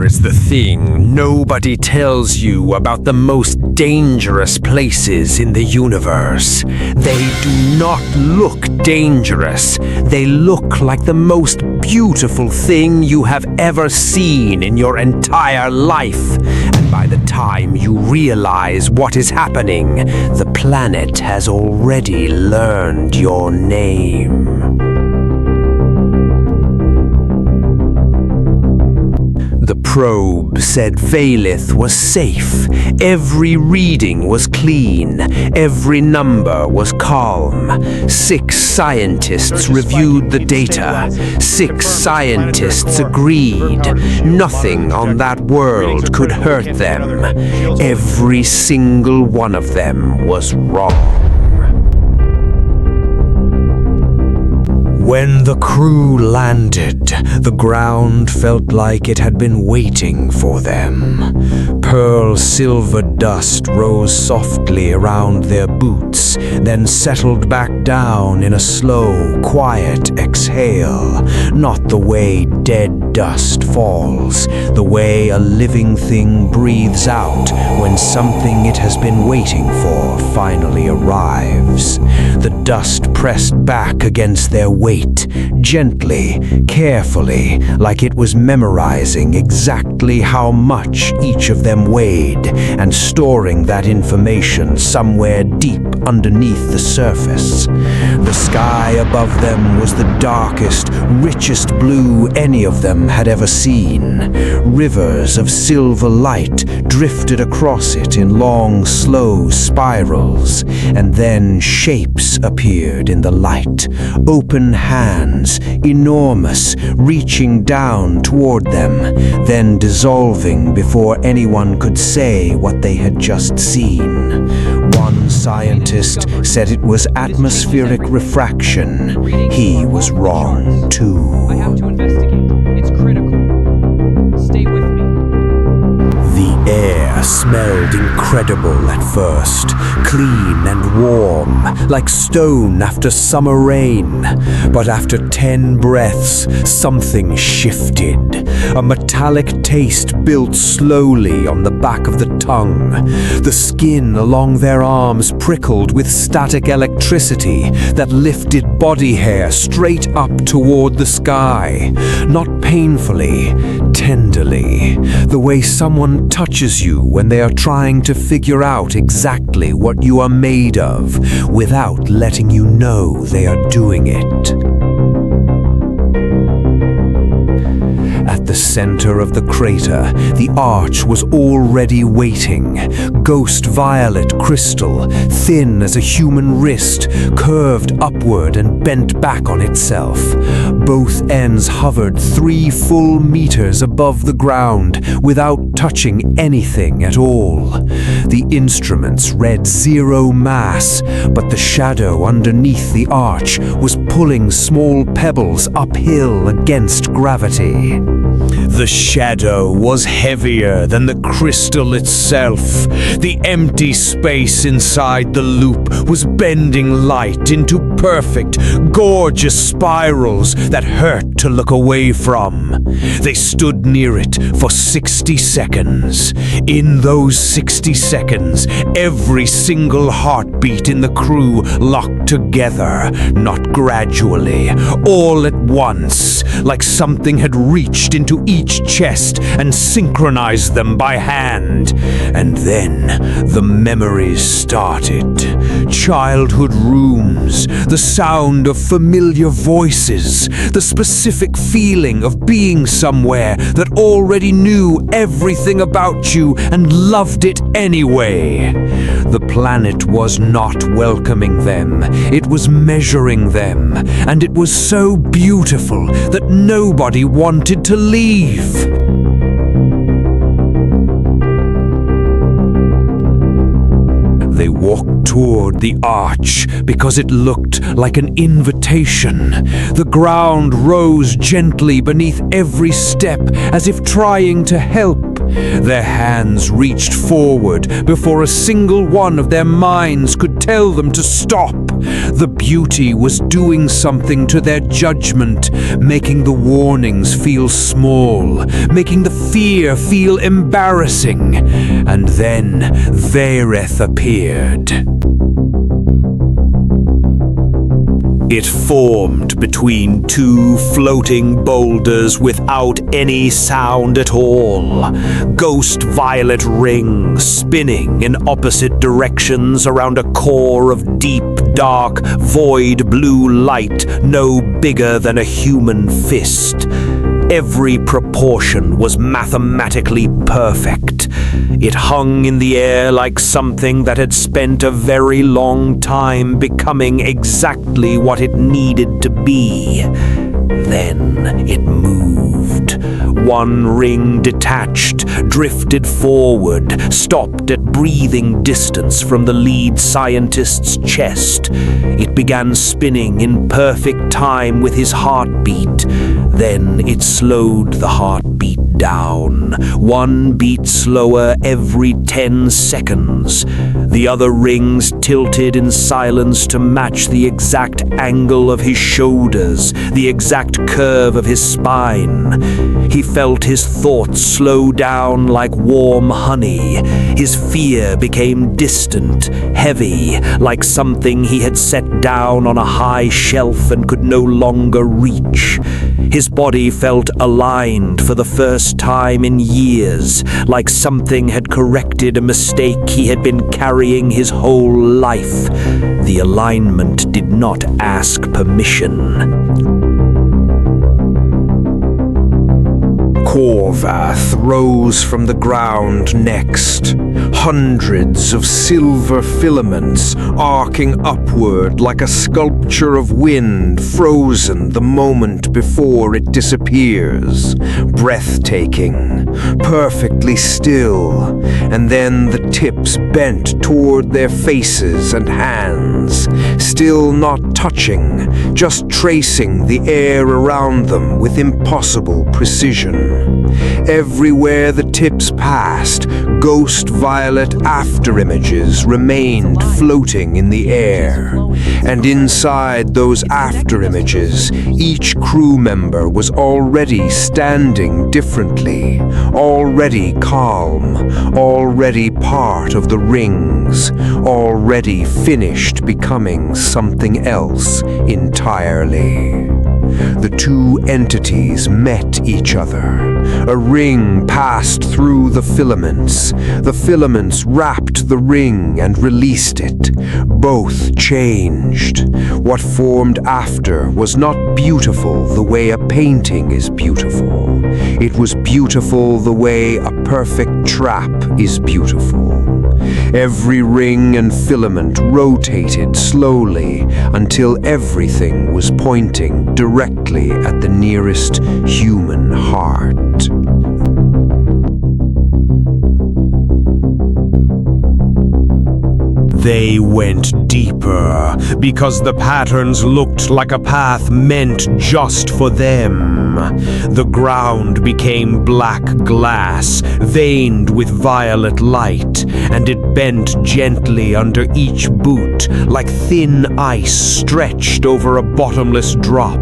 Here is the thing. Nobody tells you about the most dangerous places in the universe. They do not look dangerous. They look like the most beautiful thing you have ever seen in your entire life. And by the time you realize what is happening, the planet has already learned your name. The probe said Veylith was safe. Every reading was clean. Every number was calm. 6 scientists reviewed the data. 6 scientists agreed. Nothing on that world could hurt them. Every single one of them was wrong. When the crew landed, the ground felt like it had been waiting for them. Pearl silver dust rose softly around their boots, then settled back down in a slow, quiet exhale. Not the way dead dust falls, the way a living thing breathes out when something it has been waiting for finally arrives. The dust pressed back against their weight, gently, carefully, like it was memorizing exactly how much each of them weighed and storing that information somewhere deep underneath the surface. The sky above them was the darkest, richest blue any of them had ever seen. Rivers of silver light drifted across it in long, slow spirals, and then shapes appeared in the light. Open hands, enormous, reaching down toward them, then dissolving before anyone could say what they had just seen. One scientist said it was atmospheric refraction. He was wrong, too. I have to investigate. It's critical. Stay with me. The air smelled incredible at first, clean and warm, like stone after summer rain. But after 10 breaths, something shifted. A metallic taste built slowly on the back of the tongue. The skin along their arms prickled with static electricity that lifted body hair straight up toward the sky. Not painfully, tenderly, the way someone touches you when they are trying to figure out exactly what you are made of, without letting you know they are doing it. At the center of the crater, the arch was already waiting. Ghost violet crystal, thin as a human wrist, curved upward and bent back on itself. Both ends hovered 3 full meters above the ground without touching anything at all. The instruments read 0 mass, but the shadow underneath the arch was pulling small pebbles uphill against gravity. The shadow was heavier than the crystal itself. The empty space inside the loop was bending light into perfect, gorgeous spirals that hurt to look away from. They stood near it for 60 seconds. In those 60 seconds, every single heartbeat in the crew locked together, not gradually, all at once, like something had reached into each chest and synchronized them by hand. And then the memories started. Childhood rooms, the sound of familiar voices, the specific feeling of being somewhere that already knew everything about you and loved it anyway. The planet was not welcoming them. It was measuring them, and it was so beautiful that nobody wanted to leave. They walked toward the arch because it looked like an invitation. The ground rose gently beneath every step as if trying to help. Their hands reached forward before a single one of their minds could tell them to stop. The beauty was doing something to their judgment, making the warnings feel small, making the fear feel embarrassing. And then Veylith appeared. It formed between two floating boulders without any sound at all. Ghost violet rings spinning in opposite directions around a core of deep, dark, void blue light no bigger than a human fist. Every proportion was mathematically perfect. It hung in the air like something that had spent a very long time becoming exactly what it needed to be. Then it moved. One ring detached, drifted forward, stopped at breathing distance from the lead scientist's chest. It began spinning in perfect time with his heartbeat. Then it slowed the heartbeat down, 1 beat slower every 10 seconds. The other rings tilted in silence to match the exact angle of his shoulders, the exact curve of his spine. He felt his thoughts slow down like warm honey. His fear became distant, heavy, like something he had set down on a high shelf and could no longer reach. His body felt aligned for the first time in years, like something had corrected a mistake he had been carrying his whole life. The alignment did not ask permission. Corvath rose from the ground next, hundreds of silver filaments arcing upward like a sculpture of wind frozen the moment before it disappears. Breathtaking, perfectly still, and then the tips bent toward their faces and hands, still not touching, just tracing the air around them with impossible precision. Everywhere the tips passed, ghost violet afterimages remained floating in the air. And inside those afterimages, each crew member was already standing differently, already calm, already part of the rings, already finished becoming something else entirely. The two entities met each other. A ring passed through the filaments. The filaments wrapped the ring and released it. Both changed. What formed after was not beautiful the way a painting is beautiful. It was beautiful the way a perfect trap is beautiful. Every ring and filament rotated slowly until everything was pointing directly at the nearest human heart. They went deeper because the patterns looked like a path meant just for them. The ground became black glass, veined with violet light, and it bent gently under each boot like thin ice stretched over a bottomless drop.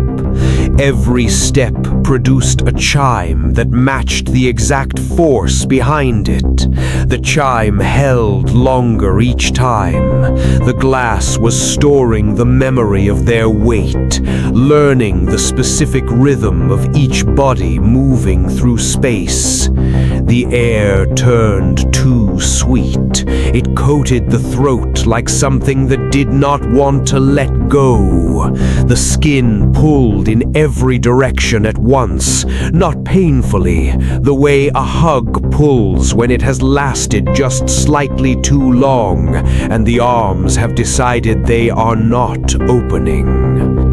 Every step produced a chime that matched the exact force behind it. The chime held longer each time. The glass was storing the memory of their weight, learning the specific rhythm of each body moving through space. The air turned too sweet. It coated the throat like something that did not want to let go. The skin pulled in every direction at once, not painfully, the way a hug pulls when it has lasted just slightly too long, and the arms have decided they are not opening.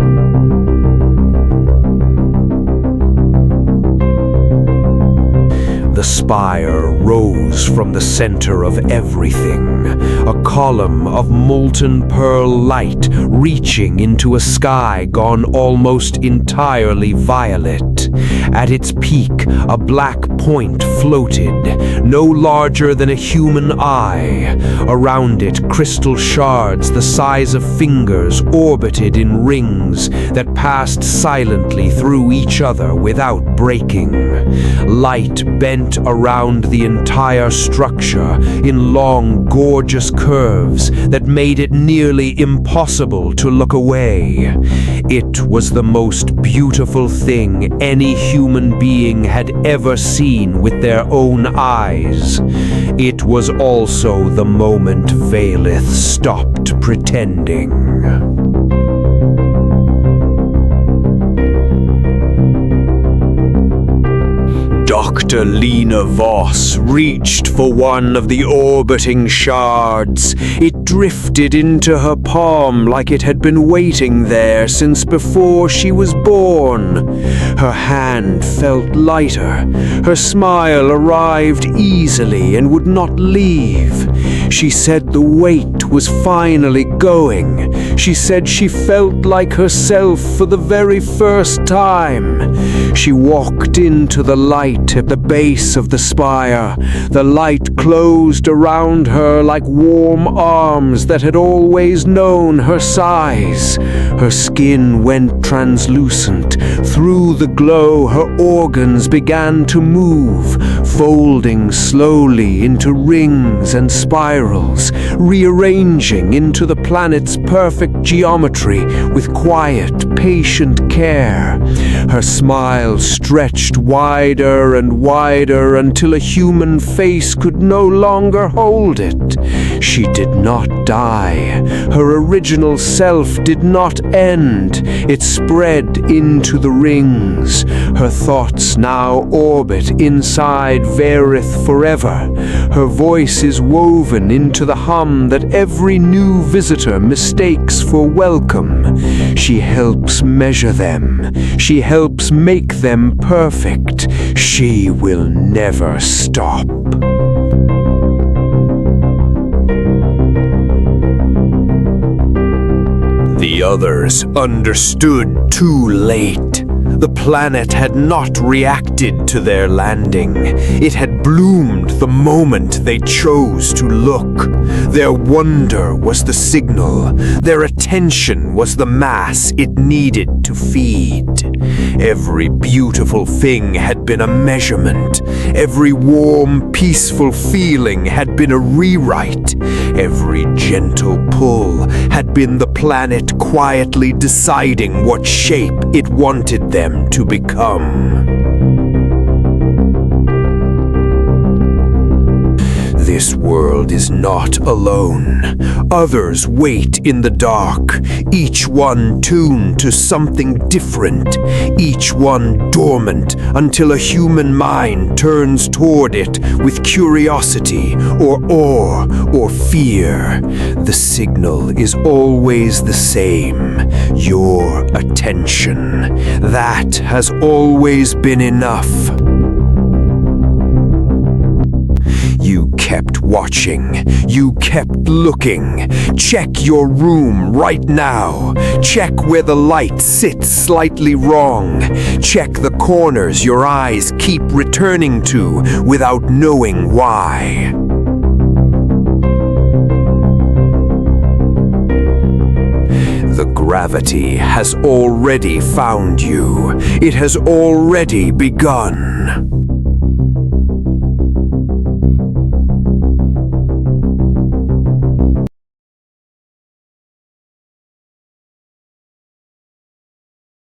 The spire rose from the center of everything, a column of molten pearl light reaching into a sky gone almost entirely violet. At its peak, a black point floated, no larger than a human eye. Around it, crystal shards the size of fingers orbited in rings that passed silently through each other without breaking. Light bent around the entire structure in long, gorgeous curves that made it nearly impossible to look away. It was the most beautiful thing any human being had ever seen with their own eyes. It was also the moment Veylith stopped pretending. Dr. Lena Voss reached for one of the orbiting shards. It drifted into her palm like it had been waiting there since before she was born. Her hand felt lighter. Her smile arrived easily and would not leave. She said the weight was finally going. She said she felt like herself for the very first time. She walked into the light at the base of the spire. The light closed around her like warm arms that had always known her size. Her skin went translucent. Through the glow, her organs began to move, folding slowly into rings and spirals, rearranging into the planet's perfect geometry with quiet, patient care. Her smile stretched wider and wider until a human face could no longer hold it. She did not die. Her original self did not end. It spread into the rings. Her thoughts now orbit inside Veylith forever. Her voice is woven into the hum that every new visitor mistakes for welcome. She helps measure them. She helps make them perfect. She will never stop. The others understood too late. The planet had not reacted to their landing. It had bloomed the moment they chose to look. Their wonder was the signal. Their attention was the mass it needed to feed. Every beautiful thing had been a measurement. Every warm, peaceful feeling had been a rewrite. Every gentle pull had been the planet quietly deciding what shape it wanted them to become. This world is not alone. Others wait in the dark, each one tuned to something different, each one dormant until a human mind turns toward it with curiosity or awe or fear. The signal is always the same: your attention. That has always been enough. You kept watching. You kept looking. Check your room right now. Check where the light sits slightly wrong. Check the corners your eyes keep returning to without knowing why. The gravity has already found you. It has already begun.